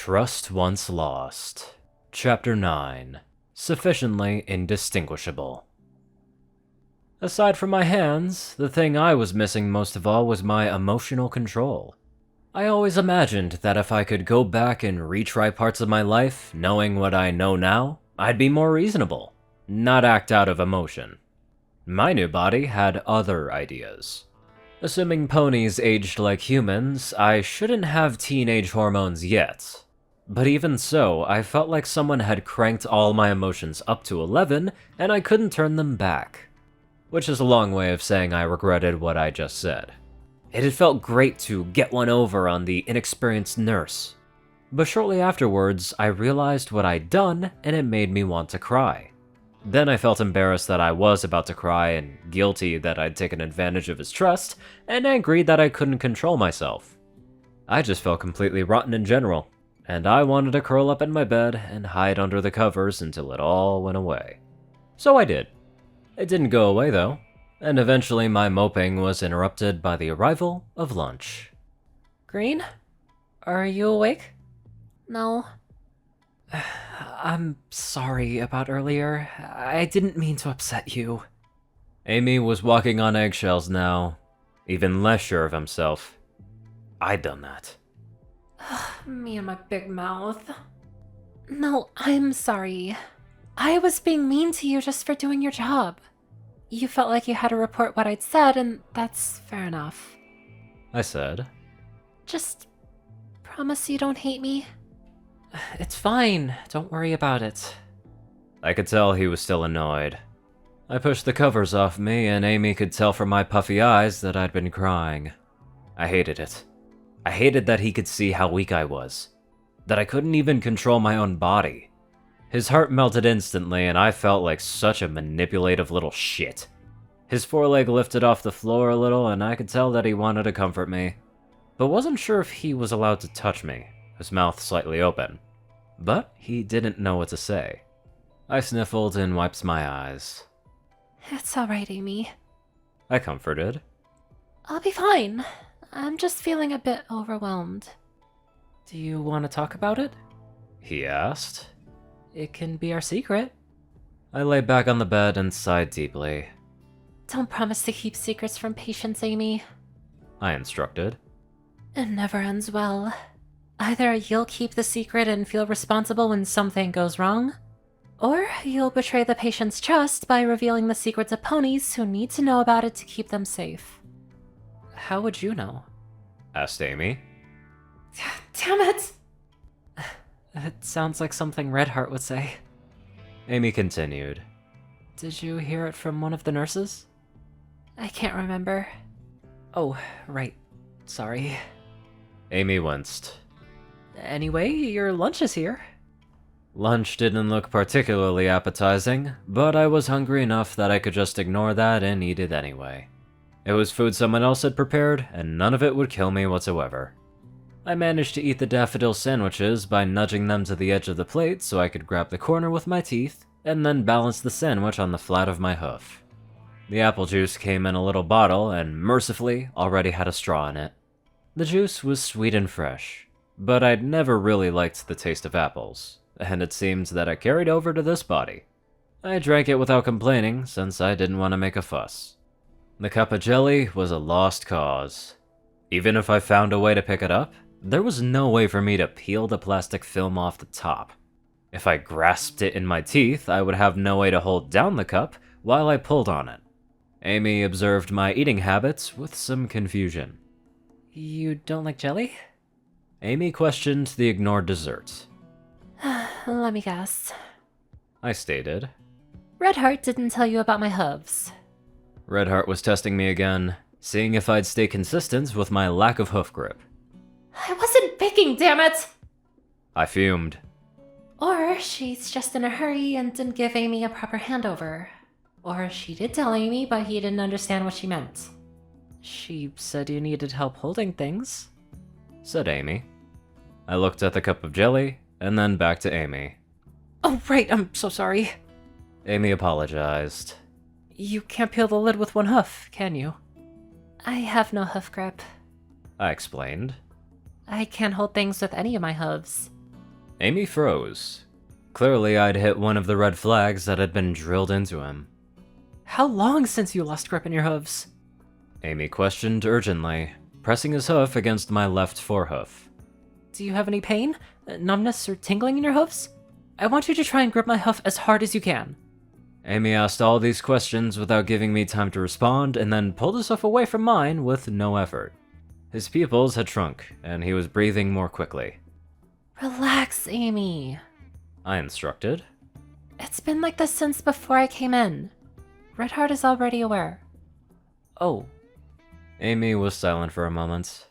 Trust Once Lost. Chapter 9. Sufficiently Indistinguishable. Aside from my hands, the thing I was missing most of all was my emotional control. I always imagined that if I could go back and retry parts of my life, knowing what I know now, I'd be more reasonable, not act out of emotion. My new body had other ideas. Assuming ponies aged like humans, I shouldn't have teenage hormones yet. But even so, I felt like someone had cranked all my emotions up to 11, and I couldn't turn them back. Which is a long way of saying I regretted what I just said. It had felt great to get one over on the inexperienced nurse. But shortly afterwards, I realized what I'd done, and it made me want to cry. Then I felt embarrassed that I was about to cry, and guilty that I'd taken advantage of his trust, and angry that I couldn't control myself. I just felt completely rotten in general, and I wanted to curl up in my bed and hide under the covers until it all went away. So I did. It didn't go away though, and eventually my moping was interrupted by the arrival of lunch. Green? Are you awake? No. I'm sorry about earlier. I didn't mean to upset you. Amy was walking on eggshells now, even less sure of himself. I'd done that. Me and my big mouth. No, I'm sorry. I was being mean to you just for doing your job. You felt like you had to report what I'd said, and that's fair enough. I said. Just promise you don't hate me. It's fine. Don't worry about it. I could tell he was still annoyed. I pushed the covers off me, and Amy could tell from my puffy eyes that I'd been crying. I hated it. I hated that he could see how weak I was. That I couldn't even control my own body. His heart melted instantly, and I felt like such a manipulative little shit. His foreleg lifted off the floor a little, and I could tell that he wanted to comfort me, but wasn't sure if he was allowed to touch me, his mouth slightly open. But he didn't know what to say. I sniffled and wiped my eyes. It's alright, Amy. I comforted. I'll be fine. I'm just feeling a bit overwhelmed. Do you want to talk about it? He asked. It can be our secret. I lay back on the bed and sighed deeply. Don't promise to keep secrets from patients, Amy. I instructed. It never ends well. Either you'll keep the secret and feel responsible when something goes wrong, or you'll betray the patient's trust by revealing the secret to ponies who need to know about it to keep them safe. How would you know? Asked Amy. Damn it! It sounds like something Redheart would say. Amy continued. Did you hear it from one of the nurses? I can't remember. Oh, right. Sorry. Amy winced. Anyway, your lunch is here. Lunch didn't look particularly appetizing, but I was hungry enough that I could just ignore that and eat it anyway. It was food someone else had prepared, and none of it would kill me whatsoever. I managed to eat the daffodil sandwiches by nudging them to the edge of the plate so I could grab the corner with my teeth, and then balance the sandwich on the flat of my hoof. The apple juice came in a little bottle and, mercifully, already had a straw in it. The juice was sweet and fresh, but I'd never really liked the taste of apples, and it seemed that it carried over to this body. I drank it without complaining, since I didn't want to make a fuss. The cup of jelly was a lost cause. Even if I found a way to pick it up, there was no way for me to peel the plastic film off the top. If I grasped it in my teeth, I would have no way to hold down the cup while I pulled on it. Amy observed my eating habits with some confusion. You don't like jelly? Amy questioned the ignored dessert. Let me guess. I stated. Redheart didn't tell you about my hooves. Redheart was testing me again, seeing if I'd stay consistent with my lack of hoof grip. I wasn't picking, damn it! I fumed. Or she's just in a hurry and didn't give Amy a proper handover. Or she did tell Amy, but he didn't understand what she meant. She said you needed help holding things, said Amy. I looked at the cup of jelly, and then back to Amy. Oh, right, I'm so sorry. Amy apologized. You can't peel the lid with one hoof, can you? I have no hoof grip. I explained. I can't hold things with any of my hooves. Amy froze. Clearly, I'd hit one of the red flags that had been drilled into him. How long since you lost grip in your hooves? Amy questioned urgently, pressing his hoof against my left forehoof. Do you have any pain, numbness, or tingling in your hooves? I want you to try and grip my hoof as hard as you can. Amy asked all these questions without giving me time to respond, and then pulled his hoof away from mine with no effort. His pupils had shrunk, and he was breathing more quickly. Relax, Amy. I instructed. It's been like this since before I came in. Redheart is already aware. Oh, Amy was silent for a moment.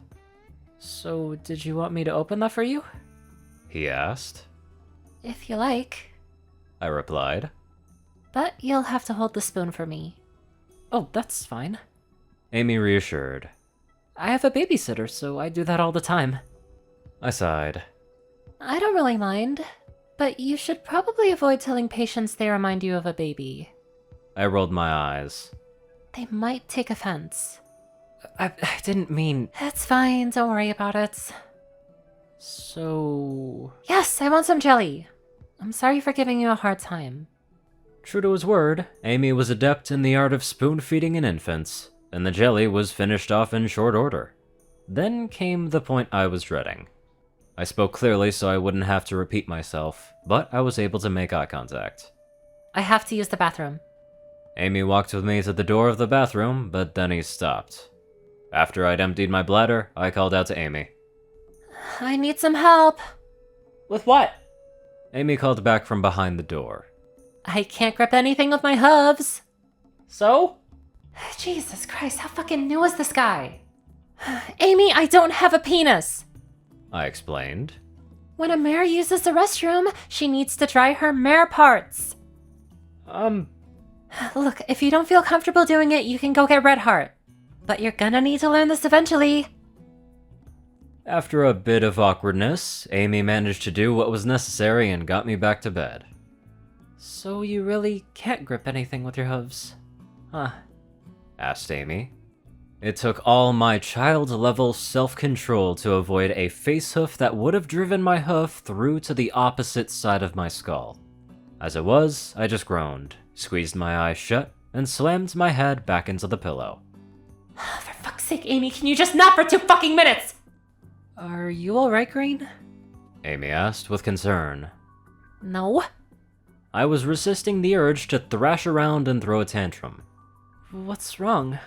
so did you want me to open that for you? He asked. If you like. I replied. But you'll have to hold the spoon for me. Oh, that's fine. Amy reassured. I have a babysitter, so I do that all the time. I sighed. I don't really mind, but you should probably avoid telling patients they remind you of a baby. I rolled my eyes. They might take offense. I didn't mean... It's fine, don't worry about it. So... Yes, I want some jelly. I'm sorry for giving you a hard time. True to his word, Amy was adept in the art of spoon-feeding an infant, and the jelly was finished off in short order. Then came the point I was dreading. I spoke clearly so I wouldn't have to repeat myself, but I was able to make eye contact. I have to use the bathroom. Amy walked with me to the door of the bathroom, but then he stopped. After I'd emptied my bladder, I called out to Amy. I need some help. With what? Amy called back from behind the door. I can't grip anything with my hooves. So? Jesus Christ, how fucking new is this guy? Amy, I don't have a penis. I explained. When a mare uses the restroom, she needs to dry her mare parts. Look, if you don't feel comfortable doing it, you can go get Redheart. But you're gonna need to learn this eventually. After a bit of awkwardness, Amy managed to do what was necessary and got me back to bed. So you really can't grip anything with your hooves? Huh. Asked Amy. It took all my child-level self-control to avoid a face hoof that would have driven my hoof through to the opposite side of my skull. As it was, I just groaned, squeezed my eyes shut, and slammed my head back into the pillow. For fuck's sake, Amy, can you just nap for 2 fucking minutes? Are you alright, Green? Amy asked with concern. No. I was resisting the urge to thrash around and throw a tantrum. What's wrong?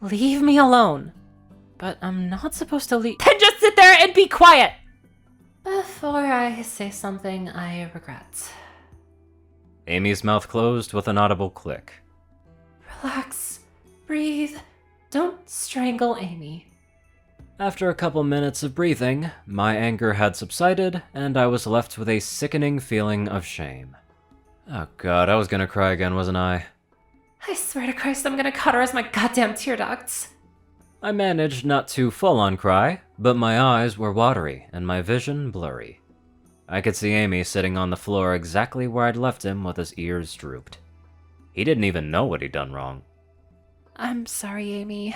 Leave me alone. But I'm not supposed to leave. Then just sit there and be quiet! Before I say something I regret. Amy's mouth closed with an audible click. Relax. Breathe. Don't strangle Amy. After a couple minutes of breathing, my anger had subsided, and I was left with a sickening feeling of shame. Oh god, I was gonna cry again, wasn't I? I swear to Christ, I'm gonna cut her as my goddamn tear ducts. I managed not to full-on cry, but my eyes were watery and my vision blurry. I could see Amy sitting on the floor exactly where I'd left him with his ears drooped. He didn't even know what he'd done wrong. I'm sorry, Amy.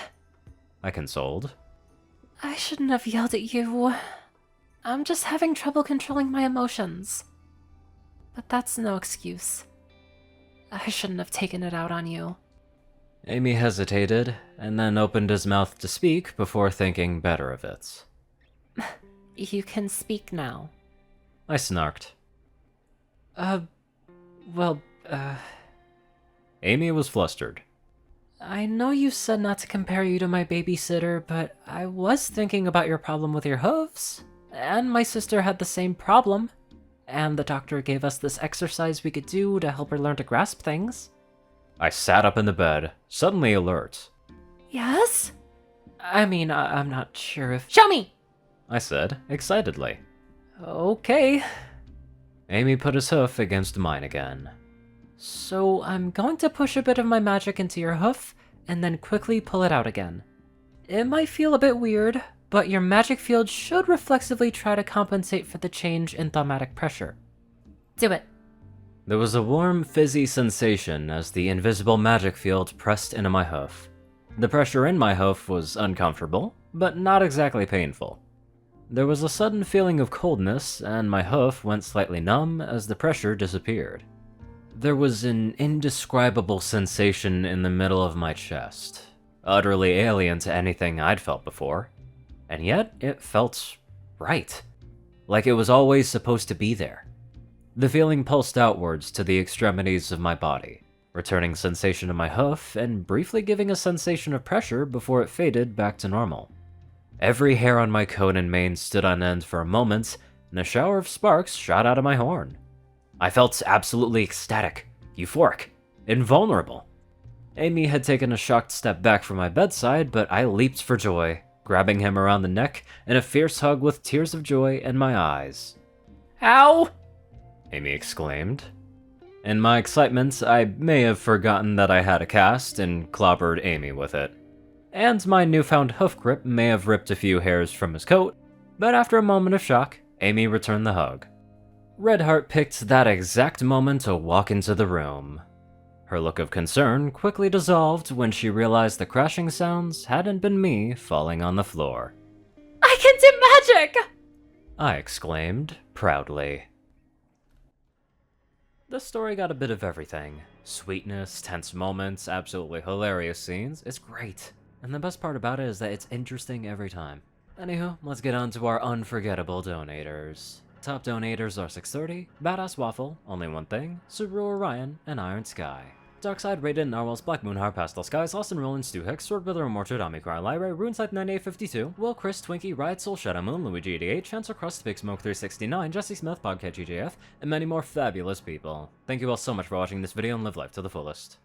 I consoled. I shouldn't have yelled at you. I'm just having trouble controlling my emotions. But that's no excuse. I shouldn't have taken it out on you. Amy hesitated, and then opened his mouth to speak before thinking better of it. You can speak now. I snarked. Well, Amy was flustered. I know you said not to compare you to my babysitter, but I was thinking about your problem with your hooves. And my sister had the same problem. And the doctor gave us this exercise we could do to help her learn to grasp things. I sat up in the bed, suddenly alert. Yes? I mean, I'm not sure if... Show me! I said, excitedly. Okay. Amy put his hoof against mine again. So I'm going to push a bit of my magic into your hoof, and then quickly pull it out again. It might feel a bit weird, but your magic field should reflexively try to compensate for the change in thaumatic pressure. Do it. There was a warm, fizzy sensation as the invisible magic field pressed into my hoof. The pressure in my hoof was uncomfortable, but not exactly painful. There was a sudden feeling of coldness, and my hoof went slightly numb as the pressure disappeared. There was an indescribable sensation in the middle of my chest, utterly alien to anything I'd felt before, and yet it felt right, like it was always supposed to be there. The feeling pulsed outwards to the extremities of my body, returning sensation to my hoof and briefly giving a sensation of pressure before it faded back to normal. Every hair on my coat and mane stood on end for a moment, and a shower of sparks shot out of my horn. I felt absolutely ecstatic, euphoric, invulnerable. Amy had taken a shocked step back from my bedside, but I leaped for joy, grabbing him around the neck in a fierce hug with tears of joy in my eyes. Ow! Amy exclaimed. In my excitement, I may have forgotten that I had a cast and clobbered Amy with it. And my newfound hoof grip may have ripped a few hairs from his coat, but after a moment of shock, Amy returned the hug. Redheart picked that exact moment to walk into the room. Her look of concern quickly dissolved when she realized the crashing sounds hadn't been me falling on the floor. I can do magic! I exclaimed, proudly. This story got a bit of everything. Sweetness, tense moments, absolutely hilarious scenes. It's great. And the best part about it is that it's interesting every time. Anywho, let's get on to our unforgettable donators. Top donators are 630, BadassWaffle, Only One Thing, Ceru, Orion, and IronSky. Darkside, Rayden, Narwhals, Blackmoonheart, Pastel Skies, Austin, Rolan, Stu Hicks, Swordbrother, Immortal, Omicron, Lyra, RuneScythe 9852, Will, Chris, Twinkie, Riot Soul, Shadow Moon, Luigi 88, Chancellor Crust, Big Smoke 369, Jesse Smith, Podcat GJF, and many more fabulous people. Thank you all so much for watching this video and live life to the fullest.